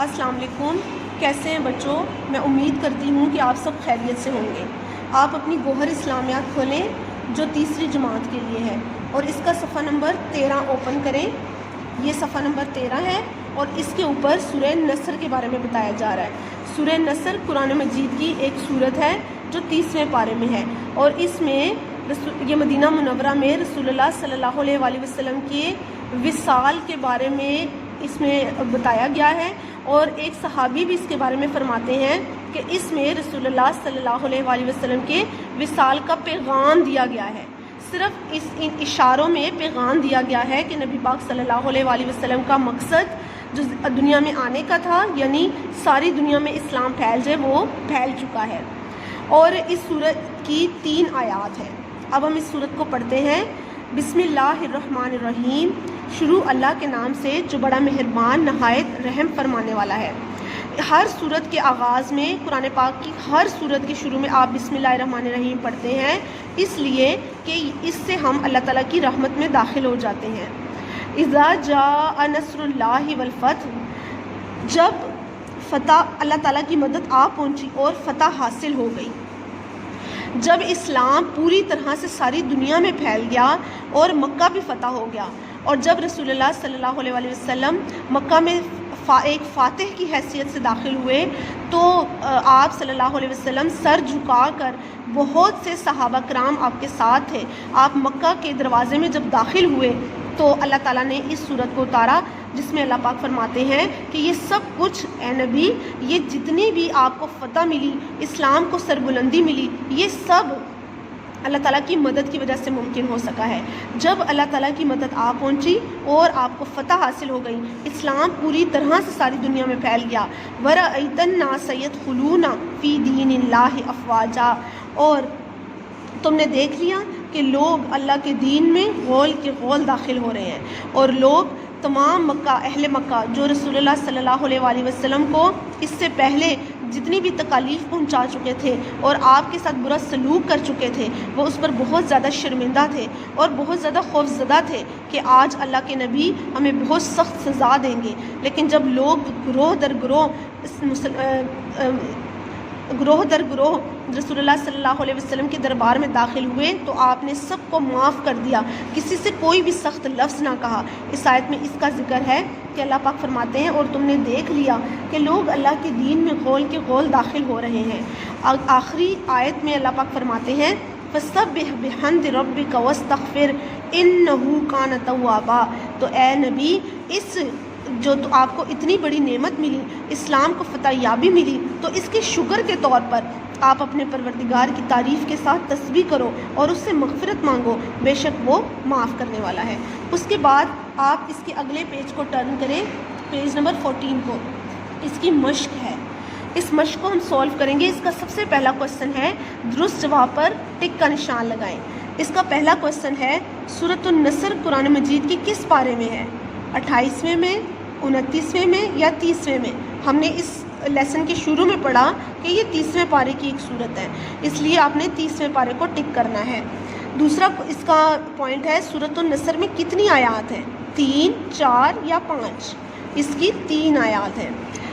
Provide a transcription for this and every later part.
السلام علیکم، کیسے ہیں بچوں؟ میں امید کرتی ہوں کہ آپ سب خیریت سے ہوں گے۔ آپ اپنی گوہر اسلامیات کھولیں جو تیسری جماعت کے لیے ہے، اور اس کا صفحہ نمبر 13 اوپن کریں۔ یہ صفحہ نمبر 13 ہے اور اس کے اوپر سورہ نصر کے بارے میں بتایا جا رہا ہے۔ سورہ نصر قرآن مجید کی ایک سورت ہے جو 30ویں پارے میں ہے، اور اس میں یہ مدینہ منورہ میں رسول اللہ صلی اللہ علیہ وآلہ وسلم کے وصال کے بارے میں اس میں بتایا گیا ہے، اور ایک صحابی بھی اس کے بارے میں فرماتے ہیں کہ اس میں رسول اللہ صلی اللہ علیہ وآلہ وسلم کے وصال کا پیغام دیا گیا ہے۔ صرف ان اشاروں میں پیغام دیا گیا ہے کہ نبی پاک صلی اللہ علیہ وآلہ وسلم کا مقصد جو دنیا میں آنے کا تھا، یعنی ساری دنیا میں اسلام پھیل جائے، وہ پھیل چکا ہے۔ اور اس سورت کی 3 آیات ہیں۔ اب ہم اس سورت کو پڑھتے ہیں۔ بسم اللہ الرحمن الرحیم، شروع اللہ کے نام سے جو بڑا مہربان نہایت رحم فرمانے والا ہے۔ ہر سورت کے آغاز میں، قرآن پاک کی ہر سورت کے شروع میں آپ بسم اللہ الرحمن الرحیم پڑھتے ہیں، اس لیے کہ اس سے ہم اللہ تعالیٰ کی رحمت میں داخل ہو جاتے ہیں۔ اذا جاء نصر اللہ والفتح، جب فتح اللہ تعالیٰ کی مدد آ پہنچی اور فتح حاصل ہو گئی، جب اسلام پوری طرح سے ساری دنیا میں پھیل گیا اور مکہ بھی فتح ہو گیا، اور جب رسول اللہ صلی اللہ علیہ وآلہ وسلم مکہ میں ایک فاتح کی حیثیت سے داخل ہوئے، تو آپ صلی اللہ علیہ وسلم سر جھکا کر، بہت سے صحابہ کرام آپ کے ساتھ تھے، آپ مکہ کے دروازے میں جب داخل ہوئے تو اللہ تعالیٰ نے اس سورت کو اتارا، جس میں اللہ پاک فرماتے ہیں کہ یہ سب کچھ اے نبی، یہ جتنی بھی آپ کو فتح ملی، اسلام کو سربلندی ملی، یہ سب اللہ تعالیٰ کی مدد کی وجہ سے ممکن ہو سکا ہے۔ جب اللہ تعالیٰ کی مدد آ پہنچی اور آپ کو فتح حاصل ہو گئی، اسلام پوری طرح سے ساری دنیا میں پھیل گیا، وَرَأَيْتَ النَّاسَ يَدْخُلُونَ فِي دِينِ اللَّهِ أَفْوَاجًا، اور تم نے دیکھ لیا کہ لوگ اللہ کے دین میں غول کے غول داخل ہو رہے ہیں، اور لوگ تمام مکہ، اہل مکہ جو رسول اللہ صلی اللہ علیہ وآلہ وسلم کو اس سے پہلے جتنی بھی تکالیف پہنچا چکے تھے اور آپ کے ساتھ برا سلوک کر چکے تھے، وہ اس پر بہت زیادہ شرمندہ تھے اور بہت زیادہ خوفزدہ تھے کہ آج اللہ کے نبی ہمیں بہت سخت سزا دیں گے۔ لیکن جب لوگ گروہ در گروہ رسول اللہ صلی اللہ علیہ وسلم کے دربار میں داخل ہوئے تو آپ نے سب کو معاف کر دیا، کسی سے کوئی بھی سخت لفظ نہ کہا۔ اس آیت میں اس کا ذکر ہے کہ اللہ پاک فرماتے ہیں اور تم نے دیکھ لیا کہ لوگ اللہ کے دین میں غول کے غول داخل ہو رہے ہیں۔ آخری آیت میں اللہ پاک فرماتے ہیں فَسَبِّحْ بِحَمْدِ رَبِّكَ وَاسْتَغْفِرْ إِنَّهُ كَانَ تَوَّابًا، تو اے نبی، اس جو تو آپ کو اتنی بڑی نعمت ملی، اسلام کو فتح یابی ملی، تو اس کے شکر کے طور پر آپ اپنے پروردگار کی تعریف کے ساتھ تسبیح کرو اور اس سے مغفرت مانگو، بے شک وہ معاف کرنے والا ہے۔ اس کے بعد آپ اس کے اگلے پیج کو ٹرن کریں، پیج نمبر 14 کو، اس کی مشق ہے۔ اس مشق کو ہم سولو کریں گے۔ اس کا سب سے پہلا کوسچن ہے، درست جواب پر ٹک کا نشان لگائیں۔ اس کا پہلا کوسچن ہے، سورۃ النصر قرآن مجید کی کس پارے میں ہے؟ 28ویں میں، 29ویں میں یا 30ویں میں؟ ہم نے اس لیسن کے شروع میں پڑھا کہ یہ 30ویں پارے کی ایک صورت ہے، اس لیے آپ نے 30ویں پارے کو ٹک کرنا ہے۔ دوسرا اس کا پوائنٹ ہے، سورۃ النصر میں کتنی آیات ہیں؟ 3، 4 یا 5؟ اس کی 3 آیات ہیں۔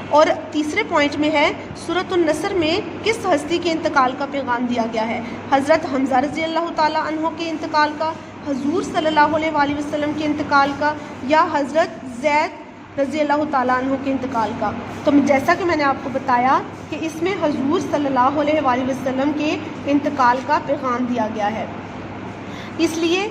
اور تیسرے پوائنٹ میں ہے، سورۃ النصر میں کس ہستی کے انتقال کا پیغام دیا گیا ہے؟ حضرت حمزہ رضی اللہ تعالیٰ عنہ کے انتقال کا، حضور صلی اللہ علیہ وآلہ وسلم کے انتقال کا، یا حضرت زید رضی اللہ تعالیٰ عنہ کے انتقال کا؟ تو جیسا کہ میں نے آپ کو بتایا کہ اس میں حضور صلی اللہ علیہ وآلہ وسلم کے انتقال کا پیغام دیا گیا ہے، اس لیے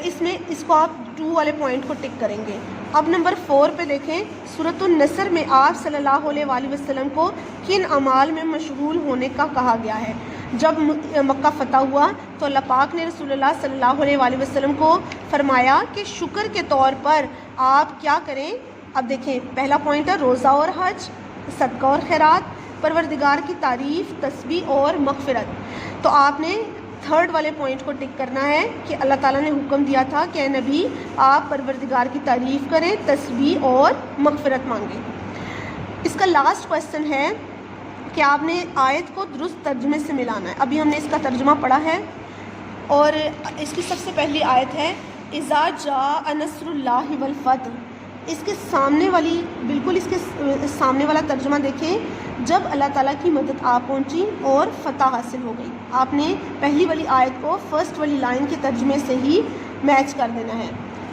اس میں اس کو آپ 2 والے پوائنٹ کو ٹک کریں گے۔ اب نمبر 4 پہ دیکھیں، سورۃ النصر میں آپ صلی اللہ علیہ وآلہ وسلم کو کن اعمال میں مشغول ہونے کا کہا گیا ہے؟ جب مکہ فتح ہوا تو اللہ پاک نے رسول اللہ صلی اللہ علیہ وآلہ وسلم کو فرمایا کہ شکر کے طور پر آپ کیا کریں؟ اب دیکھیں، پہلا پوائنٹ ہے روزہ اور حج، صدقہ اور خیرات، پروردگار کی تعریف، تسبیح اور مغفرت۔ تو آپ نے 3rd والے پوائنٹ کو ٹک کرنا ہے کہ اللہ تعالیٰ نے حکم دیا تھا کہ اے نبی، آپ پروردگار کی تعریف کریں، تسبیح اور مغفرت مانگیں۔ اس کا لاسٹ کوسچن ہے کہ آپ نے آیت کو درست ترجمے سے ملانا ہے۔ ابھی ہم نے اس کا ترجمہ پڑھا ہے، اور اس کی سب سے پہلی آیت ہے اذا جاء نصر اللہ والفتح، اس کے سامنے والی بالکل اس کے سامنے والا ترجمہ دیکھیں، جب اللہ تعالیٰ کی مدد آ پہنچی اور فتح حاصل ہو گئی. آپ نے پہلی والی آیت کو فرسٹ والی لائن کے ترجمے سے ہی میچ کر دینا ہے.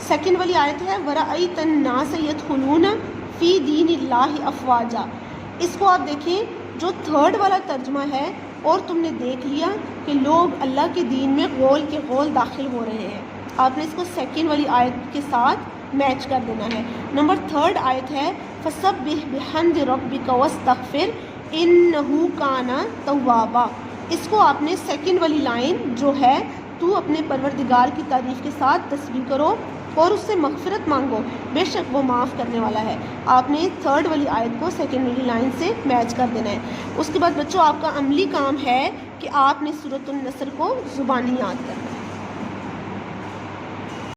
سیکنڈ والی آیت ہے وَرَأَيْتَ النَّاسَ يَدْخُلُونَ فِي دِينِ اللَّهِ أَفْوَاجًا. اس کو آپ دیکھیں، جو تھرڈ والا ترجمہ ہے، اور تم نے دیکھ لیا کہ لوگ اللہ کے دین میں غول کے غول داخل ہو رہے ہیں. آپ نے اس کو سیکنڈ والی آیت کے ساتھ میچ کر دینا ہے. نمبر تھرڈ آیت ہے فَسَبِّحْ بِحَمْدِ رَبِّكَ وَاسْتَغْفِرْ إِنَّهُ كَانَ تَوَّابًا. اس کو آپ نے سیکنڈ والی لائن جو ہے تو اپنے پروردگار کی تعریف کے ساتھ تسبیح کرو اور اس سے مغفرت مانگو، بے شک وہ معاف کرنے والا ہے. آپ نے تھرڈ والی آیت کو سیکنڈ والی لائن سے میچ کر دینا ہے. اس کے بعد بچوں آپ کا عملی کام ہے کہ آپ نے سورۃ النصر کو زبانی یاد کرنا ہے.